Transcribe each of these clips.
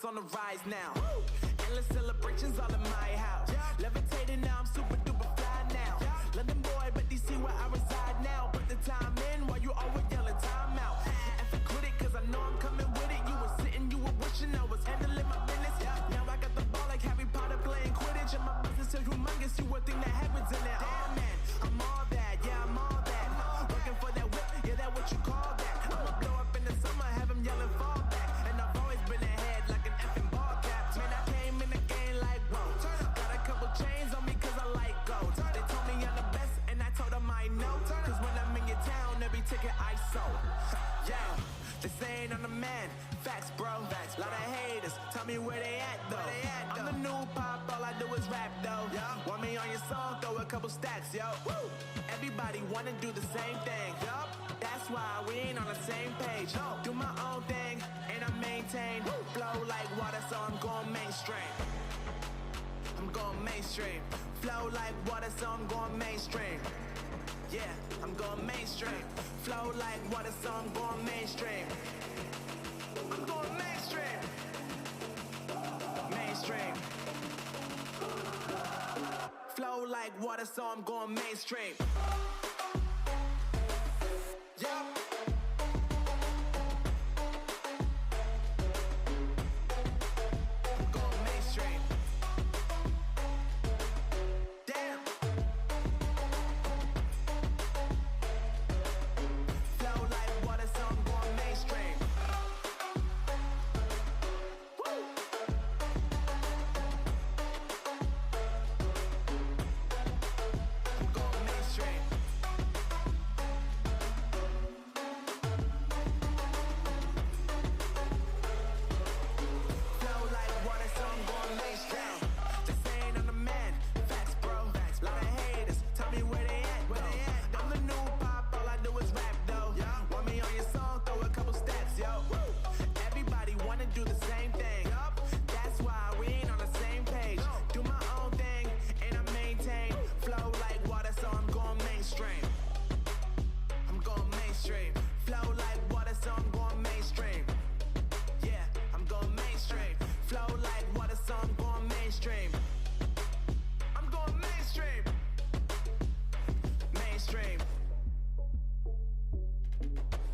is on the rise now. Endless celebrations all in my house. Levitating now, I'm super duper fly now. London boy, but DC where I reside now. Put the time in while you always yelling time out. And for quit it, cause I know I'm coming with it. You were sitting, you were wishing I was handling my business. Now I got the ball like Harry Potter playing Quidditch. And my business is humongous, you would think that heaven's in it. Oh man, I'm all that, yeah, I'm all that. Working for that whip, yeah, that what you call that. I'ma blow up in the summer, have him yelling fall back. And I've always been ahead like an effing ball cap. Man, I came in the game like, whoa. Got a couple chains on me cause I like gold. They told me I'm the best and I told them I know. Cause when I'm in your town, every ticket I sold. Yeah, they saying I'm the man. Facts, bro. Facts, lot of haters. Tell me where they at though. I'm the new pop, all I do is rap though. Want me on your song, throw a couple stacks, yo. Woo. Everybody wanna do the same thing. That's why we ain't on the same page. Do my own thing and I maintain. Flow like water, so I'm going mainstream. I'm going mainstream. Flow like water, so I'm going mainstream. Yeah, I'm going mainstream. Flow like water, so I'm going mainstream. I'm going mainstream. Mainstream. Flow like water, so I'm going mainstream. Yeah. I'm going mainstream. Damn. Flow like water, so I'm going mainstream.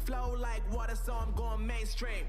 Flow like water, so I'm going mainstream.